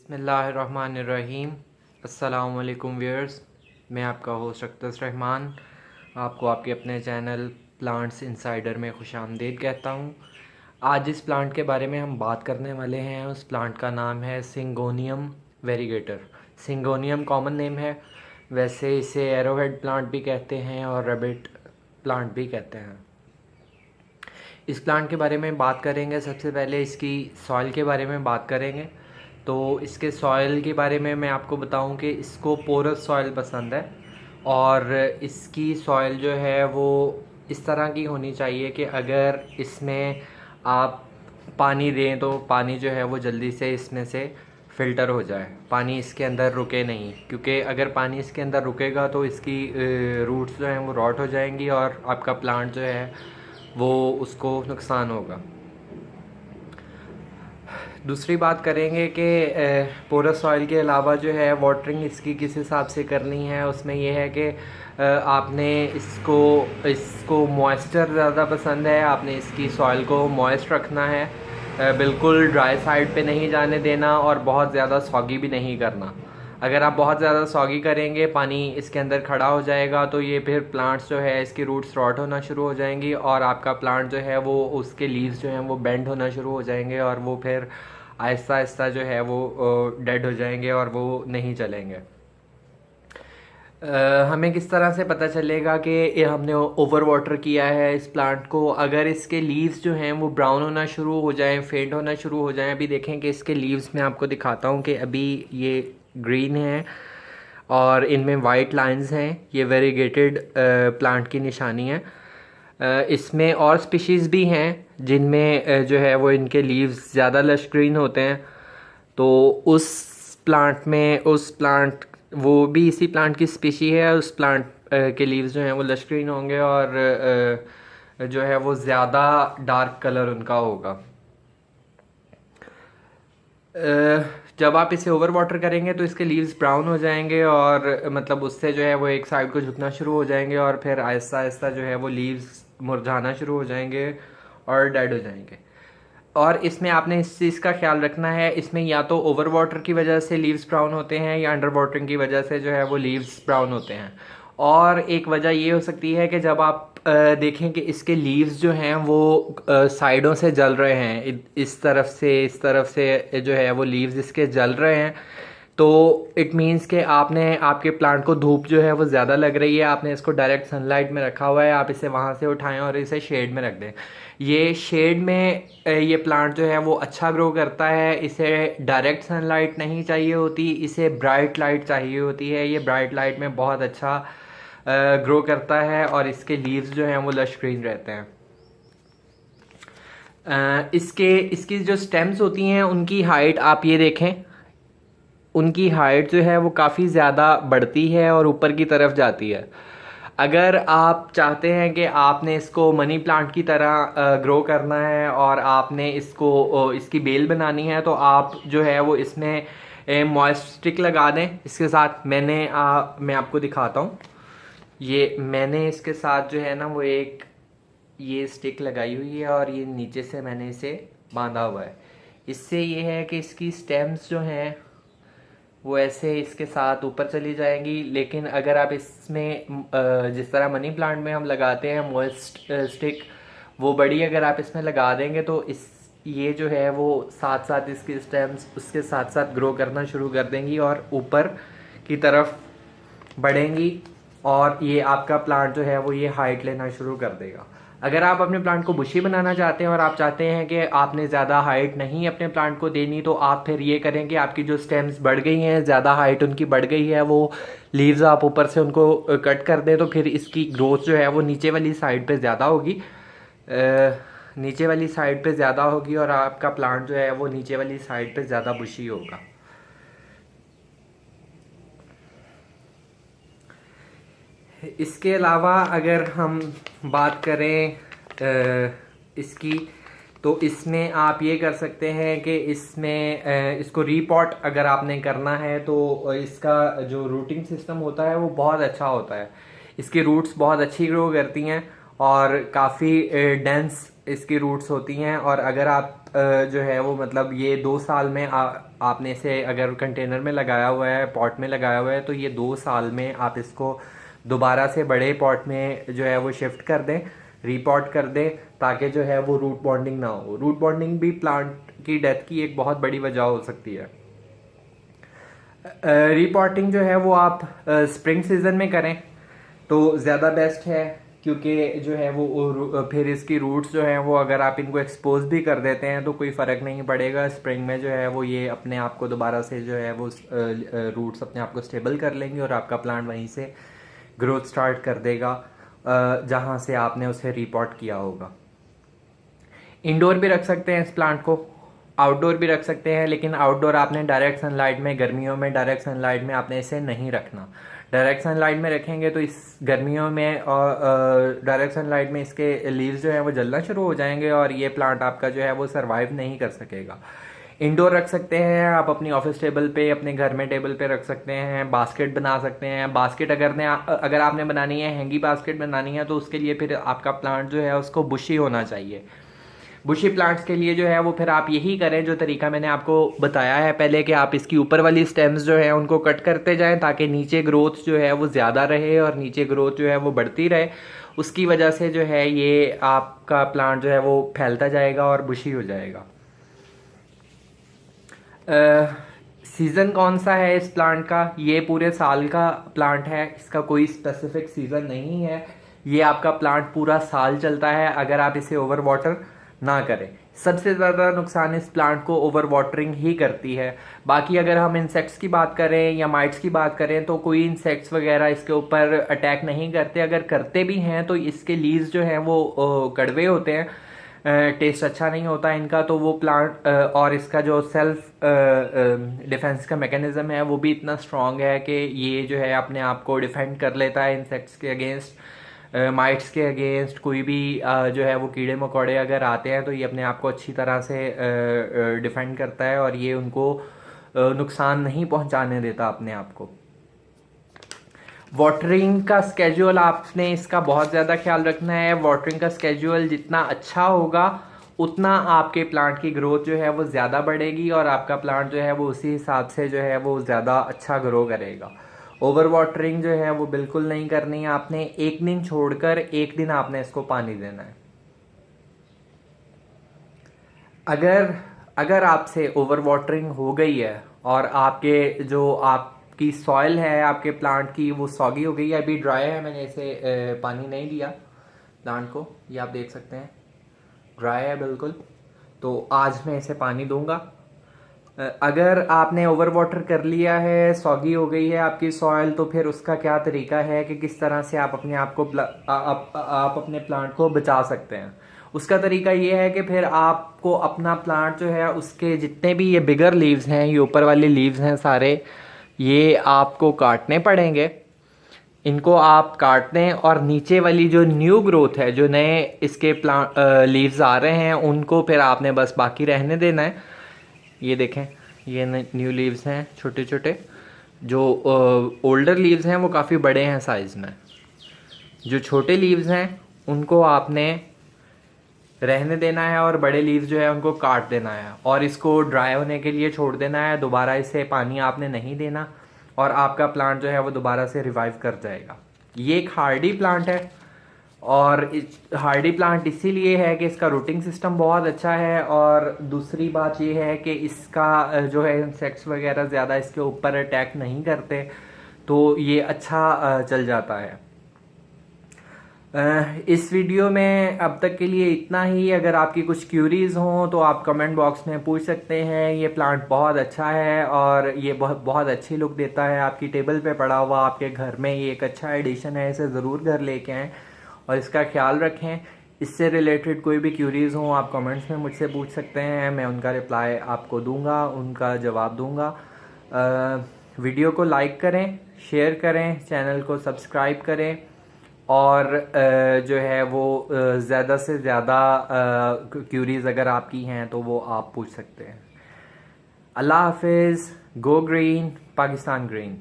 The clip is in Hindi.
बिस्मिल्लाहिर्रहमानिर्रहीम। अस्सलाम वालेकुम व्यूअर्स, मैं आपका होस्ट अख्तर रहमान आपको आपके अपने चैनल प्लांट्स इनसाइडर में खुशामदीद कहता हूँ। आज जिस प्लांट के बारे में हम बात करने वाले हैं उस प्लांट का नाम है सिंगोनियम वेरीगेटर। सिंगोनियम कॉमन नेम है, वैसे इसे एरोहेड प्लांट भी कहते हैं और रैबिट प्लांट भी कहते हैं। इस प्लांट के बारे में बात करेंगे। सबसे पहले इसकी सॉइल के बारे में बात करेंगे। तो इसके सॉइल के बारे में मैं आपको बताऊं कि इसको पोरस सॉइल पसंद है और इसकी सॉइल जो है वो इस तरह की होनी चाहिए कि अगर इसमें आप पानी दें तो पानी जो है वो जल्दी से इसमें से फ़िल्टर हो जाए, पानी इसके अंदर रुके नहीं, क्योंकि अगर पानी इसके अंदर रुकेगा तो इसकी रूट्स जो हैं वो रॉट हो जाएंगी और आपका प्लांट जो है वो उसको नुकसान होगा। दूसरी बात करेंगे कि पोरस सॉइल के अलावा जो है वाटरिंग इसकी किस हिसाब से करनी है। उसमें यह है कि आपने इसको मॉइस्चर ज़्यादा पसंद है, आपने इसकी सॉइल को मॉइस्ट रखना है, बिल्कुल ड्राई साइड पे नहीं जाने देना और बहुत ज़्यादा सॉगी भी नहीं करना। अगर आप बहुत ज़्यादा सॉगी करेंगे, पानी इसके अंदर खड़ा हो जाएगा तो ये फिर प्लांट्स जो है इसकी रूट्स रॉट होना शुरू हो जाएंगी और आपका प्लांट जो है वो उसके लीव्स जो हैं वो बेंड होना शुरू हो जाएंगे और वो फिर आहिस्ता आहिस्ता जो है वो डेड हो जाएंगे और वो नहीं चलेंगे। हमें किस तरह से पता चलेगा कि ये हमने ओवर वाटर किया है इस प्लांट को? अगर इसके लीव्स जो हैं वो ब्राउन होना शुरू हो जाएं, फेंट होना शुरू हो जाएं। अभी देखें कि इसके लीव्स मैं आपको दिखाता हूँ कि अभी ये ग्रीन है और इनमें वाइट लाइंस हैं, ये वेरीगेटेड प्लांट की निशानी है। इसमें और स्पीशीज़ भी हैं जिनमें जो है वो इनके लीव्स ज़्यादा लश ग्रीन होते हैं। तो उस प्लांट वो भी इसी प्लांट की स्पीशी है, उस प्लांट के लीव्स जो हैं वो लश ग्रीन होंगे और जो है वो ज़्यादा डार्क कलर उनका होगा। जब आप इसे ओवर वाटर करेंगे तो इसके लीव्स ब्राउन हो जाएंगे और मतलब उससे जो है वो एक साइड को झुकना शुरू हो जाएंगे और फिर आहिस्ता आहिस्ता जो है वो लीव्स मुरझाना शुरू हो जाएंगे और डेड हो जाएंगे। और इसमें आपने इस चीज़ का ख्याल रखना है, इसमें या तो ओवर वाटर की वजह से लीव्स ब्राउन होते हैं या अंडर वाटरिंग की वजह से जो है वो लीव्स ब्राउन होते हैं। और एक वजह ये हो सकती है कि जब आप देखें कि इसके लीव्स जो हैं वो साइडों से जल रहे हैं, इस तरफ से जो है वो लीव्स इसके जल रहे हैं, तो इट मीन्स कि आपके प्लांट को धूप जो है वो ज़्यादा लग रही है, आपने इसको डायरेक्ट सनलाइट में रखा हुआ है। आप इसे वहाँ से उठाएं और इसे शेड में रख दें। ये शेड में ये प्लांट जो है वो अच्छा ग्रो करता है। इसे डायरेक्ट सनलाइट नहीं चाहिए होती, इसे ब्राइट लाइट चाहिए होती है। ये ब्राइट लाइट में बहुत अच्छा ग्रो करता है और इसके लीव्स जो हैं वो लश ग्रीन रहते हैं। इसकी जो स्टेम्स होती हैं उनकी हाइट आप ये देखें, उनकी हाइट जो है वो काफ़ी ज़्यादा बढ़ती है और ऊपर की तरफ जाती है। अगर आप चाहते हैं कि आपने इसको मनी प्लांट की तरह ग्रो करना है और आपने इसकी बेल बनानी है तो आप जो है वो इसमें मॉइस्ट स्टिक लगा दें। इसके साथ मैं आपको दिखाता हूँ, ये मैंने इसके साथ जो है ना वो एक ये स्टिक लगाई हुई है और ये नीचे से मैंने इसे बांधा हुआ है। इससे ये है कि इसकी स्टेम्स जो हैं वो ऐसे इसके साथ ऊपर चली जाएंगी। लेकिन अगर आप इसमें जिस तरह मनी प्लांट में हम लगाते हैं मॉइस्ट स्टिक, वो बड़ी अगर आप इसमें लगा देंगे तो ये जो है वो साथ साथ इसकी स्टेम्स उसके साथ साथ ग्रो करना शुरू कर देंगी और ऊपर की तरफ बढ़ेंगी और ये आपका प्लांट जो है वो ये हाइट लेना शुरू कर देगा। अगर आप अपने प्लांट को बुशी बनाना चाहते हैं और आप चाहते हैं कि आपने ज़्यादा हाइट नहीं अपने प्लांट को देनी, तो आप फिर ये करें कि आपकी जो स्टेम्स बढ़ गई हैं, ज़्यादा हाइट उनकी बढ़ गई है, वो लीव्स आप ऊपर से उनको कट कर दें तो फिर इसकी ग्रोथ जो है वो नीचे वाली साइड पे ज़्यादा होगी, नीचे वाली साइड पे ज़्यादा होगी और आपका प्लांट जो है वो नीचे वाली साइड पे ज़्यादा बुशी होगा। इसके अलावा अगर हम बात करें इसकी, तो इसमें आप ये कर सकते हैं कि इसको रीपॉट अगर आपने करना है तो इसका जो रूटिंग सिस्टम होता है वो बहुत अच्छा होता है। इसकी रूट्स बहुत अच्छी ग्रो करती हैं और काफ़ी डेंस इसकी रूट्स होती हैं। और अगर आप जो है वो मतलब ये 2 साल में आपने इसे अगर कंटेनर में लगाया हुआ है, पॉट में लगाया हुआ है, तो ये 2 साल में आप इसको दोबारा से बड़े पॉट में जो है वो शिफ्ट कर दें, रीपॉट कर दें, ताकि जो है वो रूट बॉन्डिंग ना हो। रूट बॉन्डिंग भी प्लांट की डेथ की एक बहुत बड़ी वजह हो सकती है। रीपॉटिंग जो है वो आप स्प्रिंग सीजन में करें तो ज़्यादा बेस्ट है, क्योंकि जो है वो फिर इसकी रूट्स जो हैं वो अगर आप इनको एक्सपोज भी कर देते हैं तो कोई फ़र्क नहीं पड़ेगा। स्प्रिंग में जो है वो ये अपने आप को दोबारा से जो है वो रूट्स अपने आप को स्टेबल कर लेंगे और आपका प्लांट वहीं से ग्रोथ स्टार्ट कर देगा जहाँ से आपने उसे रीपॉट किया होगा। इंडोर भी रख सकते हैं इस प्लांट को, आउटडोर भी रख सकते हैं, लेकिन आउटडोर आपने डायरेक्ट सनलाइट में, गर्मियों में डायरेक्ट सनलाइट में आपने इसे नहीं रखना। डायरेक्ट सनलाइट में रखेंगे तो इस गर्मियों में और डायरेक्ट सनलाइट में इसके लीव्स जो है वो जलना शुरू हो जाएंगे और ये प्लांट आपका जो है वो सरवाइव नहीं कर सकेगा। इंडोर रख सकते हैं आप अपनी ऑफिस टेबल पे, अपने घर में टेबल पे रख सकते हैं, बास्केट बना सकते हैं। बास्केट अगर आपने बनानी है, हैंगी बास्केट बनानी है, तो उसके लिए फिर आपका प्लांट जो है उसको बुशी होना चाहिए। बुशी प्लांट्स के लिए जो है वो फिर आप यही करें जो तरीका मैंने आपको बताया है पहले, कि आप इसकी ऊपर वाली स्टेम्स जो है उनको कट करते जाएं ताकि नीचे ग्रोथ जो है वो ज़्यादा रहे और नीचे ग्रोथ जो है वो बढ़ती रहे। उसकी वजह से जो है ये आपका प्लांट जो है वो फैलता जाएगा और बुशी हो जाएगा। सीज़न कौन सा है इस प्लांट का? ये पूरे साल का प्लांट है, इसका कोई स्पेसिफिक सीज़न नहीं है। ये आपका प्लांट पूरा साल चलता है अगर आप इसे ओवर वाटर ना करें। सबसे ज़्यादा नुकसान इस प्लांट को ओवर वाटरिंग ही करती है। बाकी अगर हम इंसेक्ट्स की बात करें या माइट्स की बात करें तो कोई इंसेक्ट्स वगैरह इसके ऊपर अटैक नहीं करते। अगर करते भी हैं तो इसके लीव्स जो हैं वो कड़वे होते हैं, टेस्ट अच्छा नहीं होता इनका। तो वो प्लांट और इसका जो सेल्फ डिफेंस का मैकेनिज्म है वो भी इतना स्ट्रॉन्ग है कि ये जो है अपने आप को डिफेंड कर लेता है इंसेक्ट्स के अगेंस्ट, माइट्स के अगेंस्ट। कोई भी जो है वो कीड़े मकोड़े अगर आते हैं तो ये अपने आप को अच्छी तरह से डिफेंड करता है और ये उनको नुकसान नहीं पहुंचाने देता अपने आप को। वाटरिंग का स्केड्यूल आपने इसका बहुत ज़्यादा ख्याल रखना है। वाटरिंग का स्केड्यूल जितना अच्छा होगा उतना आपके प्लांट की ग्रोथ जो है वो ज़्यादा बढ़ेगी और आपका प्लांट जो है वो उसी हिसाब से जो है वो ज़्यादा अच्छा ग्रो करेगा। ओवर वाटरिंग जो है वो बिल्कुल नहीं करनी है आपने। एक दिन छोड़कर एक दिन आपने इसको पानी देना है। अगर आपसे ओवर वाटरिंग हो गई है और आपके जो आपकी सॉइल है आपके प्लांट की वो सॉगी हो गई है, अभी ड्राई है, मैंने इसे पानी नहीं दिया प्लांट को, ये आप देख सकते हैं ड्राई है बिल्कुल, तो आज मैं इसे पानी दूंगा। अगर आपने ओवर वाटर कर लिया है, सॉगी हो गई है आपकी सॉइल, तो फिर उसका क्या तरीका है कि किस तरह से आप अपने आप को आप अपने प्लांट को बचा सकते हैं। उसका तरीका ये है कि फिर आपको अपना प्लांट जो है उसके जितने भी ये बिगर लीव्स हैं, ये ऊपर वाले लीव्स हैं सारे, ये आपको काटने पड़ेंगे। इनको आप काट दें और नीचे वाली जो न्यू ग्रोथ है, जो नए इसके प्लांट लीव्स आ रहे हैं, उनको फिर आपने बस बाकी रहने देना है। ये देखें, ये न्यू लीव्स हैं छोटे छोटे। जो ओल्डर लीव्स हैं वो काफ़ी बड़े हैं साइज़ में। जो छोटे लीव्स हैं उनको आपने रहने देना है और बड़े लीव्स जो है उनको काट देना है और इसको ड्राई होने के लिए छोड़ देना है। दोबारा इसे पानी आपने नहीं देना और आपका प्लांट जो है वो दोबारा से रिवाइव कर जाएगा। ये एक हार्डी प्लांट है और हार्डी प्लांट इसीलिए है कि इसका रूटिंग सिस्टम बहुत अच्छा है और दूसरी बात ये है कि इसका जो है इंसेक्ट्स वगैरह ज़्यादा इसके ऊपर अटैक नहीं करते, तो ये अच्छा चल जाता है। इस वीडियो में अब तक के लिए इतना ही। अगर आपकी कुछ क्यूरीज हों तो आप कमेंट बॉक्स में पूछ सकते हैं। ये प्लांट बहुत अच्छा है और ये बहुत अच्छी लुक देता है। आपकी टेबल पे पड़ा हुआ आपके घर में ये एक अच्छा एडिशन है, इसे ज़रूर घर लेके आएँ और इसका ख्याल रखें। इससे रिलेटेड कोई भी क्यूरीज हों आप कमेंट्स में मुझसे पूछ सकते हैं, मैं उनका रिप्लाई आपको दूंगा, उनका जवाब दूंगा। वीडियो को लाइक करें, शेयर करें, चैनल को सब्सक्राइब करें और जो है वो ज़्यादा से ज़्यादा क्यूरीज अगर आपकी हैं तो वो आप पूछ सकते हैं। अल्लाह हाफिज़। Go green, Pakistan green.